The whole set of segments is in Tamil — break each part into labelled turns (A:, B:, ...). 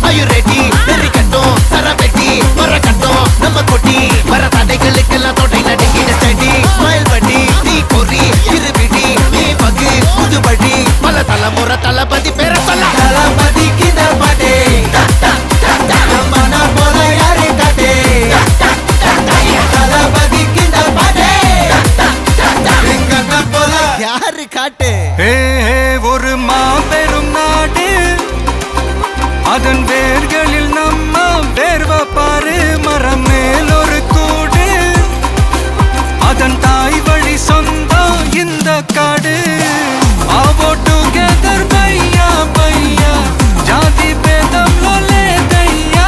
A: Are you ready? Very கட்டும் சரபெட்டி வர கட்டும் நம்ம கொட்டி வர தடைகளுக்கெல்லாம் தொடை நடுங்கிட ஸ்டடி ஸ்மைல் பண்ணி நீ பொறி இருபிடி நீ பகு புதுபடி பல தலைமுறை தளபதி பேர சொல்ல தளபதிக்கு இந்த பாட்டே மன போல யாரு காட்டே தளபதிக்கு இந்த பாட்டே எங்க போல யாரு காட்டு
B: ஒரு மாபெரும் நாடு அதன் வேர்களில் நம்ம வேர்வ பாரு மரம் மேல் ஒரு கூடு அதன் தாய் வழி சொந்தம் இந்த காடு ஆவோ டுகெதர் பையா பையா ஜாதி பேதம் லோலே தையா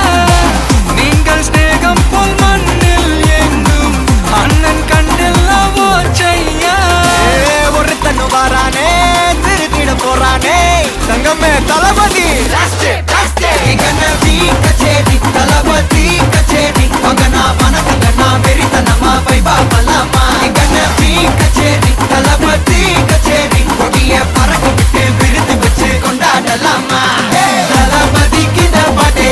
B: நீங்கள் ஸ்நேகம் போல் மண்ணில் எங்கும் அண்ணன் கண்டெல்லவோ செய்யா
A: ஒரு தன்னு வாரானே திருத்திட போறானே தங்கமே தளபதி கச்சேரி தளபதி கச்சேரி மகனா வனக்கண்ணா வெறித்தனமா வைபா பலமா கச்சேரி தளபதி கச்சேரி கொடிய பறக்க விட்டு விருது வச்சு கொண்டாடலாமா தளபதிக்கு இந்த பாட்டே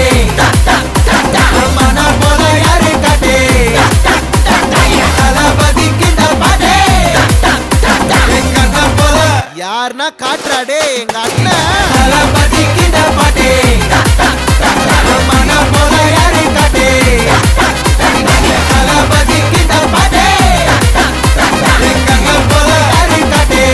A: மன போல யாரு காட்டே தளபதிக்கு இந்த பாட்டே எங்க அண்ணன் போல யாருன்னா காட்டுறாடே எங்க அண்ணன் தளபதிக்கு இந்த பாட்டே மன போல யாரு காட்டே தளபதிக்கு இந்த பாட்டே எங்க அண்ணன் போல யாரு காட்டே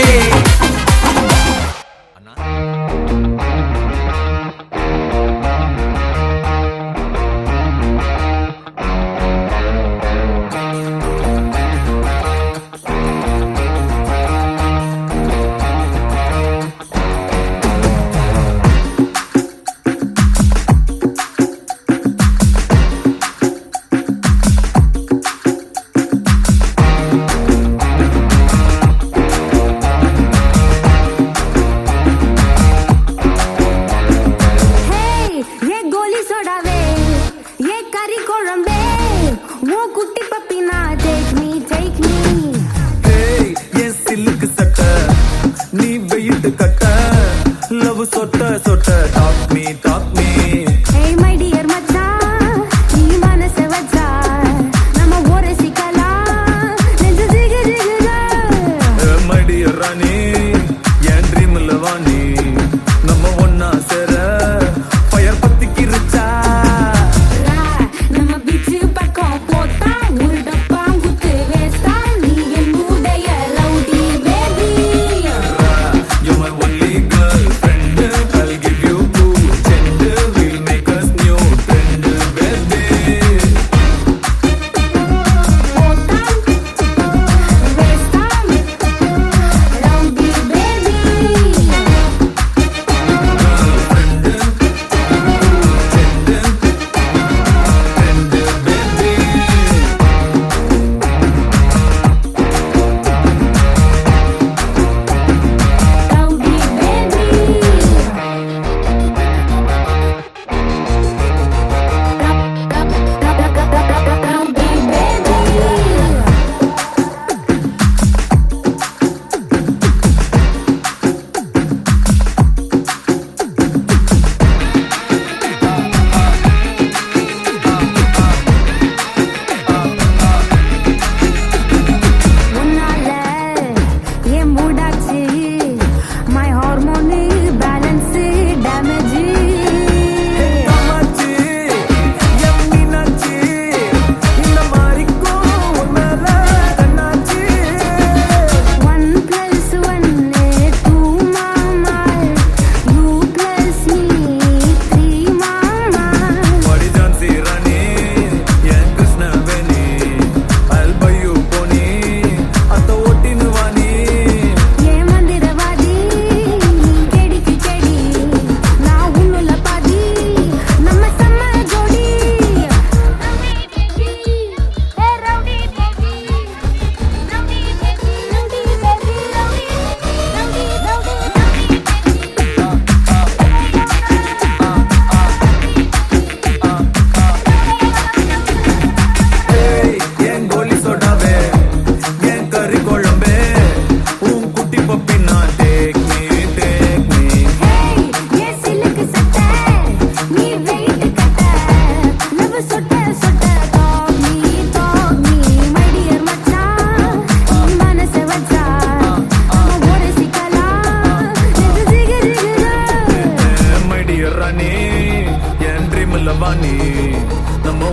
C: நம்ம பீச்சு பக்கம் போட்டா உருடப்பாங்குத்து வேஸ்டா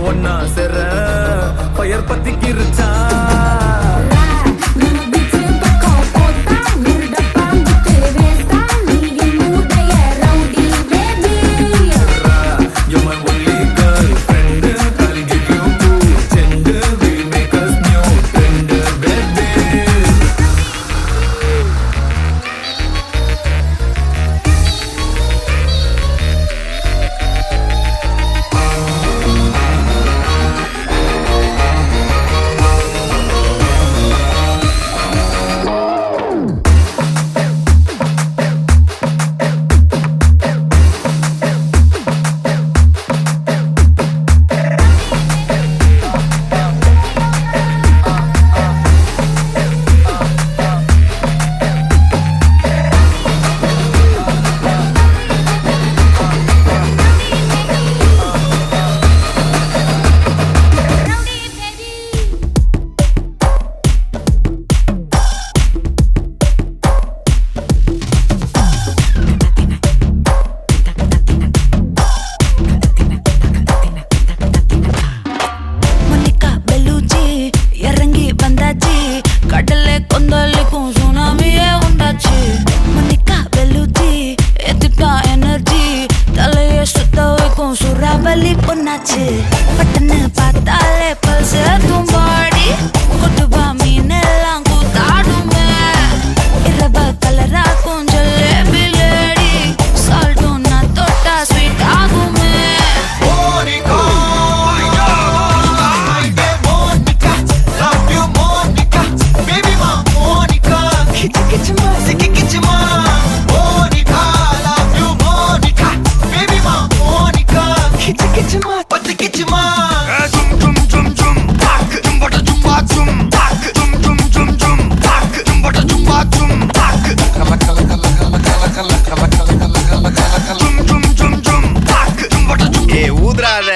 C: ஒன்னா சேர ஃபயர் பத்திக்கிருச்சா
D: சுறாவலி பொண்ணாச்சு பட்டன்னு பார்த்தாலே பல்ஸ் தும்பாடி கொட்டுபா மீன் எல்லாம் கூத்தாடுமே இரவ கலரா கொஞ்சம் லேபிலேடி சால்ட்டும் நான் தொட்டா ஸ்வீட் ஆகுமே
A: ஊதுறாத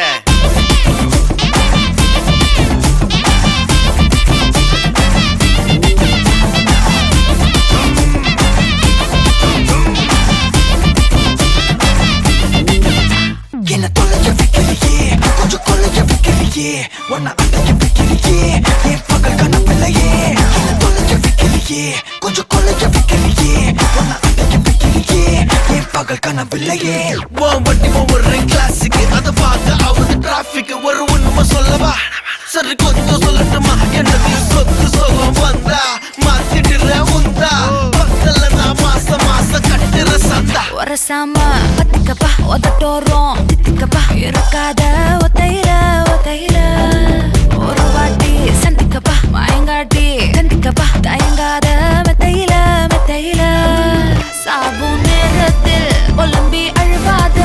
C: என்ன தொலைய வைக்கிறியே கொஞ்சம் கொலைய வைக்கிறியே ஒன்ன அடைய வைக்கிறியே என் பகல் கனவில்லையே என்ன தொலைய வைக்கிறியே கொஞ்சம் கொலைய வைக்கிறியே ஒன்ன அடைய வைக்கிறியே என் பகல் கனவில்லையே
A: வண்டி ஒவ்வொரு கிளாஸுக்கு அதை பார்த்து அவது டிராபிக் ஒரு உண்மை சொல்லவா சரி கொஞ்சம் சொல்லட்டுமா என்னது சொத்து சொகம் வந்தா மாத்திடுற உந்தா பக்கத்துல நான் மாசம் மாசம் கட்டுற சந்தா
D: ஒரசாம பத்திக்கப்பா ஒதட்டோரம் தித்திக்கப்பா இருக்காத ஒத்தையில ஒத்தையில ஒரு வாட்டி சந்திக்கப்பா மாயங்காட்டி கந்திக்கப்பா தயங்காத மெத்தையில மெத்தையில சாபு நேரத்தில் ஒலம்பி அழுவாத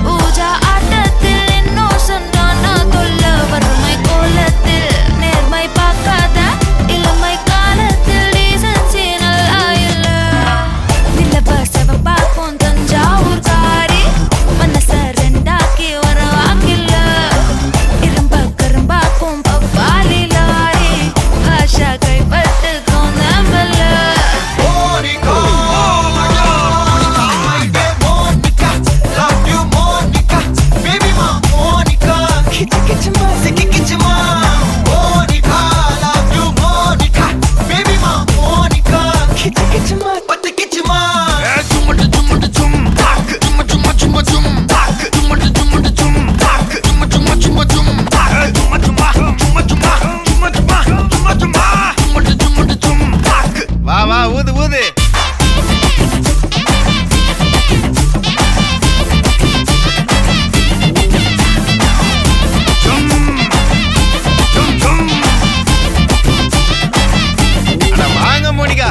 D: பூஜா ஆட்டத்தில் இன்னும் சொன்னானா தொல்ல வறுமை கோலத்தில் நேர்மை பார்க்காத இளமை காலத்தில் டீசன்சி நல்லா இல்ல நிலவ செவப்பாக்கும் தஞ்சாவூர் காரி மனச ரெண்டாக்கி வர வாக்கில்ல இரும்ப கரும்பாக்கும் பப்பாலி லாரி பாஷா கைப்பட்டுக்கும் நம்பல
A: வா வா ஊது ஊது வாங்க Monica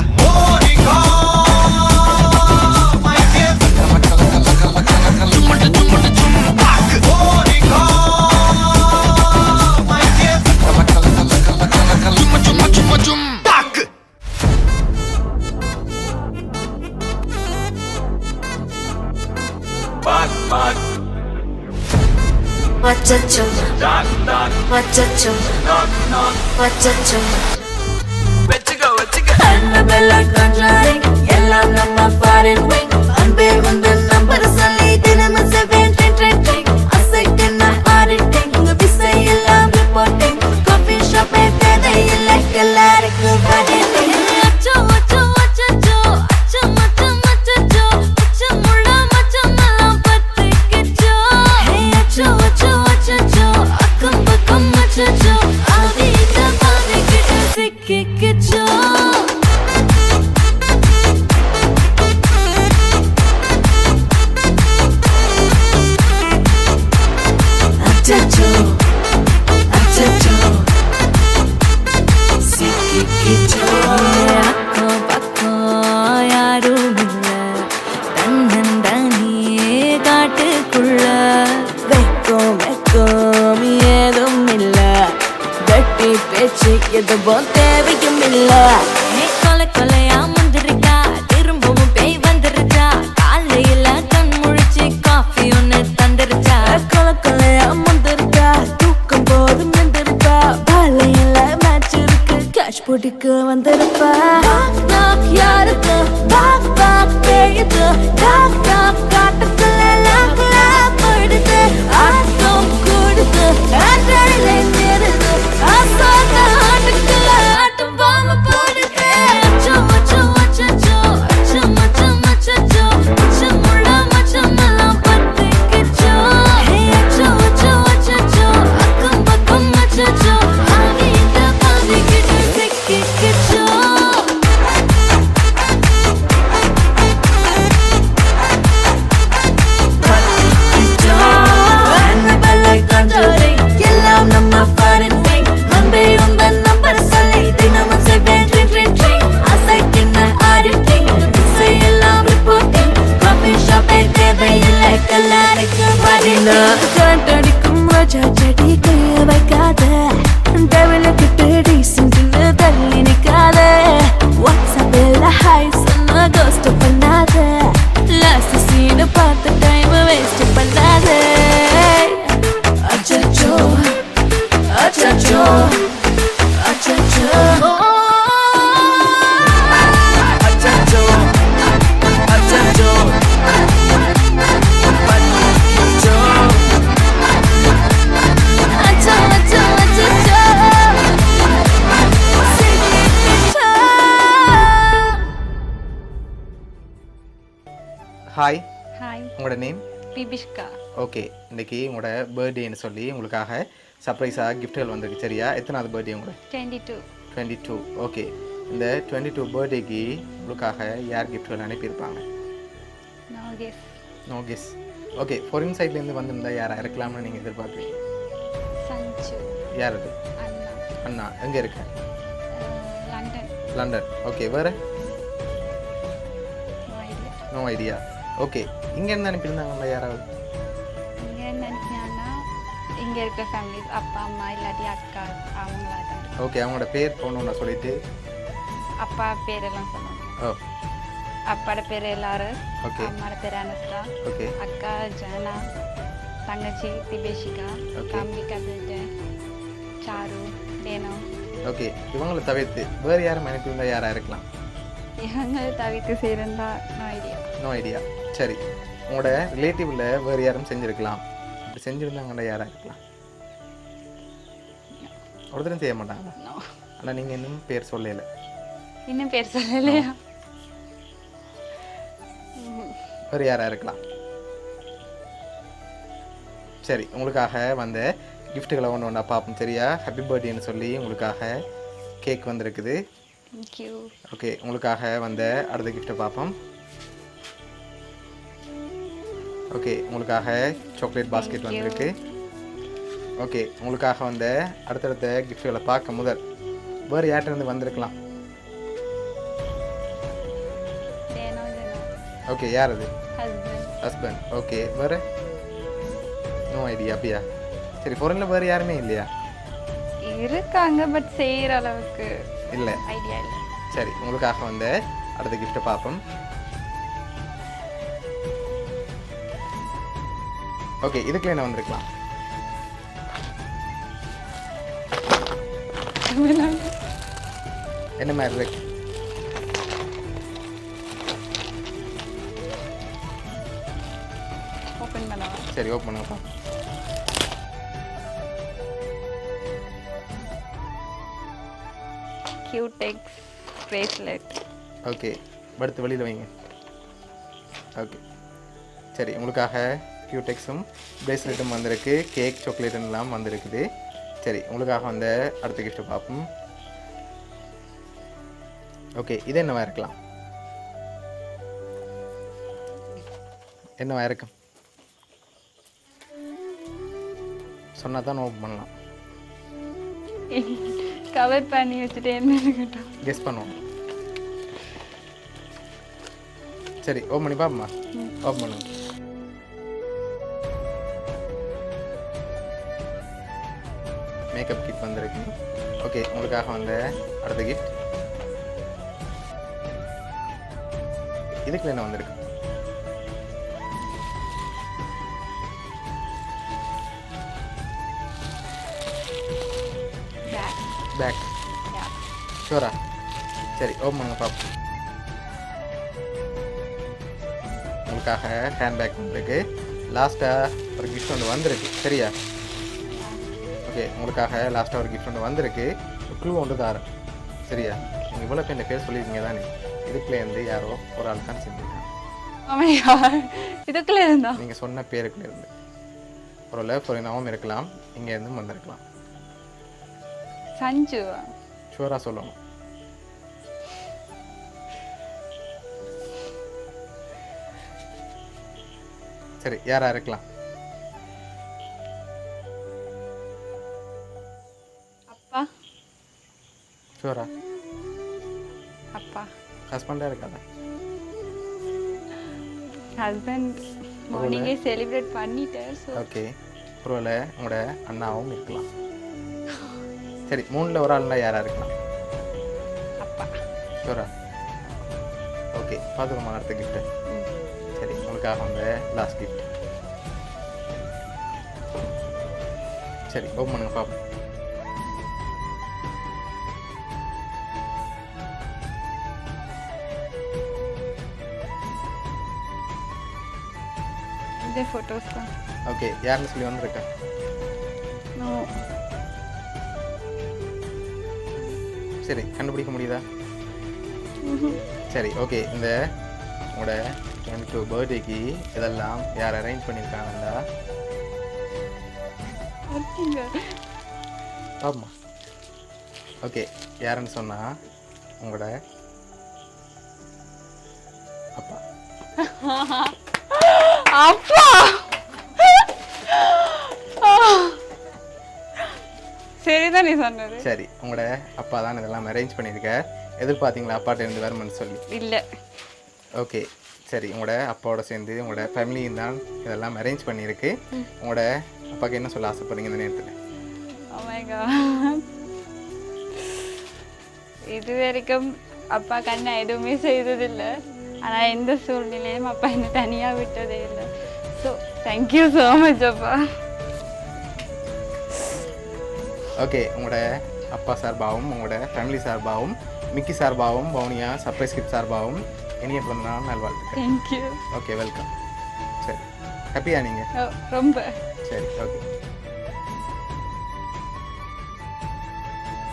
D: Machacho, machacho, machacho. Annabella conjuring, எல்லாம் நம்ம foreign wing. அன்பே உங்கள் நம்பர் சொல்லி தினமும் 7 அசைக்கு நான் ஆடிட்டேன் உங்க விசையில் அச்சச்சோ ஆவியில பாவிக்கிட்டு சிக்கிக்கிச்சோ அச்சச்சோ அச்சச்சோ சிக்கிக்கிச்சோ அக்கம் பக்கம் யாரும் இல்ல தன்னந்தனியே காட்டுக்குள்ள வெக்கம் வெக்கம் ஏதும் இல்ல கட்டி பேச்சு எதுவும் தேவையும் இல்ல கொலை கொலையா முந்திருக்கா திரும்பவும் பேய் வந்துருச்சா காலையில கண் முழிச்சு காஃபி ஒன்னு தந்துருச்சா கொலை கொலையா முந்திருக்கா தூக்கம் போது நின்றுருப்பா காலையில மேட்ச் இருக்கு கேஷ் போட்டுக்கு வந்திருப்பா யாருக்கு பாக் பாக் பேயுது டாக் டாக் காட்டுக்குள்ள லாக்லா போயிடுது ஆட்டம் கூடுது ஆட்டாடிலே நேருது ஆசாக ஆட்டுக்குள்ள ஆட்டம் பாம்பு போடுது அச்சம் அச்சம் அச்சச்சோ அச்சம் அச்சம் அச்சச்சோ அச்சமுள்ள மச்சமெல்லாம் பத்திக்கிச்சோ அச்சம் அச்சம் அச்சச்சோ அக்கம் பக்கம் அச்சச்சோ ஆவியில பாவிக்கிட்டு சிக்கிக்கிச்சோ எல்லாம் நம்ம ஃபாரின் விங் அன்பே உந்தன் நம்பர் சொல்லி தினமும் செய்வேன் ட்ரிங் ட்ரிங் ட்ரிங் அசைக்கின்ன ஆடிட்டிங் எல்லாம் ரிப்போர்ட்டிங் காஃபி ஷாப்பே தேவையில்லை கல்லாருக்கு பதிலா கரண்ட் அடிக்கும் ரோஜா செடி கைய வைக்காத டெவலப்டு டீசென்ட்னு தள்ளி நிக்காத வாட்ஸ்அப்பில் ஹாய் சொன்ன கோஸ்ட் பண்ணாத லாஸ்ட் சீன் பார்த்த டைம் வேஸ்ட் பண்ணாத அச்சச்சோ அச்சச்சோ அச்சச்சோ
C: அச்சச்சோ அச்சச்சோ பத்திக்கிச்சோ
D: அச்சோ அச்சோ அச்சச்சோ சிக்கிக்கிச்சோ
A: ஹாய்,
E: ஹாய்
A: உங்களோட நேம்?
E: பிபிஷ்கா.
A: ஓகே, இன்னைக்கு உங்களோட பர்த்டேன்னு சொல்லி உங்களுக்காக சர்ப்ரைஸாக கிஃப்ட்டுகள் வந்திருக்கு. சரியா? எத்தனாவது பர்த்டே உங்களோட?
E: 22.
A: 22. ஓகே, இந்த 22 பர்த்டேக்கு உங்களுக்காக யார் கிஃப்ட்டுகள் அனுப்பியிருப்பாங்க?
E: No guess.
A: No guess. Okay, foreign சைட்லேருந்து வந்திருந்தா யாராக இருக்கலாம்னு நீங்கள் எதிர்பார்க்குறீங்க?
E: சஞ்சு.
A: யார் அது?
E: அண்ணா.
A: அண்ணா. எங்கே இருக்க?
E: லண்டன்.
A: லண்டன். ஓகே, வேறு?
E: No idea.
A: No idea. Okay, இங்கேருந்து அனுப்பியிருந்தாங்களா யாராவது?
E: இங்கே நினச்சிங்கன்னா இங்கே இருக்க ஃபேமிலிஸ் அப்பா அம்மா இல்லாட்டி அக்கா அவங்களா தான்.
A: ஓகே, அவங்களோட பேர் ஒன்று சொல்லிட்டு.
E: அப்பா பேரெல்லாம் சொன்னாங்க.
A: ஓ,
E: அப்பாவோட பேர் எல்லாரும்.
A: ஓகே.
E: அம்மாவோட பேர் அனுஷ்கா.
A: ஓகே.
E: அக்கா ஜனா, தங்கச்சி திபேஷிகா,
A: ஓகே.
E: தம்பி கபில்ட, சாரு, டேனோ.
A: ஓகே, இவங்களை தவிர்த்து வேறு யாரும் அனுப்பியிருந்தா யாராக இருக்கலாம்?
E: இவங்க தவிர்த்து செய்கிறதா நோ ஐடியா.
A: No idea. சரி, உங்களோட ரிலேட்டிவில் வேறு யாரும் செஞ்சுருக்கலாம். இப்படி செஞ்சுருந்தாங்கன்னா யாராக இருக்கலாம்? ஒருத்தரும் செய்ய மாட்டாங்க.
E: நோ.
A: ஆனால் நீங்கள் இன்னும் பேர் சொல்லலை.
E: இன்னும் பேர் சொல்லலையா?
A: வேறு யாராக இருக்கலாம்? சரி, உங்களுக்காக வந்த கிஃப்ட்டுகளை ஒன்று ஒன்றா பார்ப்போம். சரியா? ஹாப்பி பர்த்டேன்னு சொல்லி உங்களுக்காக கேக் வந்திருக்குது.
E: தேங்க்யூ.
A: ஓகே, உங்களுக்காக வந்த அடுத்த கிஃப்ட்டை பார்ப்போம். ஓகே, உங்களுக்காக சாக்லேட் பாஸ்கெட் வந்திருக்கு. ஓகே, உங்களுக்காக வந்த அடுத்தடுத்த கிஃப்ட்டுகளை பார்க்க முதல் வேறு யார்கிட்டருந்து வந்திருக்கலாம்?
E: டேனோ ஜனா.
A: ஓகே, யார் அது?
E: ஹஸ்பண்ட்.
A: ஹஸ்பண்ட். ஓகே, வேறு? No idea. அப்படியா? சரி, ஃபாரினில் வேறு யாருமே இல்லையா?
E: இருக்காங்க பட் செய்கிற அளவுக்கு
A: இல்லை.
E: ஐடியா இல்லை.
A: சரி, உங்களுக்காக வந்த அடுத்த கிஃப்ட்டை பார்ப்போம். ஓகே, இதுக்குள்ள என்ன வந்திருக்கலாம்? என்ன மாதிரி இருக்கு?
E: ஓப்பன் பண்ணவா?
A: சரி, ஓப்பன் பண்ணுங்கப்பா.
E: Cutex bracelet.
A: ஓகே, அடுத்து வெளியில் வைங்க. ஓகே, சரி, உங்களுக்காக கியூடெக்ஸும் பிரேஸ்லெட்டும் வந்திருக்கு. கேக் சாக்லேட்டும் எல்லாம் வந்திருக்குது.
F: சரி உங்களுக்காக வந்து அடுத்த கிஃப்ட் பார்ப்போம். ஓகே, இது என்னவா இருக்கலாம்? என்னவா இருக்கும்? சொன்னால் தான் ஓப்பன் பண்ணலாம்.
E: கவர் பண்ணி வச்சுட்டு என்ன இருக்கட்டும்.
F: கெஸ் பண்ணுவோம். சரி ஓப்பன் பண்ணி பார்ப்போமா? ஓப்பன் பண்ணுங்க. மேக்கப் கிட் வந்திருக்கு. ஓகே, உங்களுக்காக வந்து அடுத்த கிஃப்ட். இதுக்குள்ள என்ன வந்திருக்கு? பேக். ஷூரா? சரி ஓப்பன் பண்ணுங்க பார்ப்போம். உங்களுக்காக ஹேண்ட் பேக் வந்திருக்கு. லாஸ்ட்டாக ஒரு கிஃப்ட் ஒன்று வந்திருக்கு. சரியா? ஓகே, உங்களுக்காக லாஸ்ட்டாக ஒரு கிஃப்ட் ஒன்று வந்திருக்கு. க்ளூ ஒன்று தாரேன். சரியா? நீங்கள் இவ்வளோ பேர் பேர் சொல்லியிருக்கீங்க தானே, இதுக்குள்ளேருந்து யாரோ ஒரு ஆள் தான் செஞ்சுருக்காங்க.
E: இதுக்குள்ள இருந்தா
F: நீங்கள் சொன்ன பேருக்குள்ளேருந்து ஒரு லவ் ஒரு நாமம் இருக்கலாம், இங்கேருந்து வந்திருக்கலாம்.
E: சஞ்சுவா?
F: ஷூராக சொல்லணும். சரி, யாரா இருக்கலாம்?
E: அப்பா?
F: ஷூரா?
E: அப்பா
F: ஹஸ்பண்டாக இருக்காதா?
E: ஹஸ்பண்ட் மார்னிங்கே செலிப்ரேட் பண்ணிட்டேன். ஸோ
F: ஓகே, ஒருவேளை உங்களோட அண்ணாவும் இருக்கலாம். சரி, 3ல் ஒரு ஆள்னா யாரா இருக்கலாம்?
E: அப்பா.
F: ஷூரா? ஓகே, பார்த்துக்கோமா அடுத்த கிஃப்ட்டு. சரி, உங்களுக்காக வந்து லாஸ்ட் கிஃப்ட். சரி ஓப்பன் பண்ணுங்க பாப்போம்.
E: இதே ஃபோட்டோஸ் தான்.
F: ஓகே, யாருன்னு சொல்லி வந்திருக்கேன்?
E: நோ.
F: சரி, கண்டுபிடிக்க முடியுதா? சரி ஓகே, இந்த உங்களோட 22 பர்த்டேக்கு இதெல்லாம் யார் அரேஞ்ச் பண்ணியிருக்காங்கடா? ஆமா. ஓகே, யாருன்னு சொன்னா உங்களோட அப்பா.
E: அப்பா சரிதான் நீ சொன்னது.
F: சரி, உங்களோட அப்பா தான் இதெல்லாம் அரேஞ்ச் பண்ணியிருக்க. எதிர்பார்த்தீங்களா அப்பாட்ட இருந்து வருமானு சொல்லி?
E: இல்லை.
F: ஓகே, சரி, உங்களோட அப்பாவோட சேர்ந்து உங்களோட ஃபேமிலியும் தான் இதெல்லாம் அரேஞ்ச் பண்ணியிருக்கு. உங்களோட அப்பாவுக்கு என்ன சொல்ல ஆசைப்படுறீங்க இந்த நேரத்தில்?
E: Oh my God. இது வரைக்கும் அப்பா கண்ணா எதுவுமே செய்ததில்லை. ஆனால் எந்த சூழ்நிலையும் அப்பா என்னை தனியாக விட்டதே இல்லை. ஸோ தேங்க்யூ ஸோ மச் அப்பா.
F: ஓகே, உங்களோட அப்பா சார்பாகவும் உங்களோட ஃபேமிலி சார்பாகவும் மிக்கி சார்பாகவும் பவுனியா சர்ப்ரைஸ் கிஃப்ட் சார்பாகவும் இனிய பிறந்தநாள் நல்வாழ்த்துக்கள்.
E: தேங்க்யூ.
F: Okay, welcome. சரி, ஹாப்பியா நீங்கள்?
E: ரொம்ப.
F: சரி, ஓகே.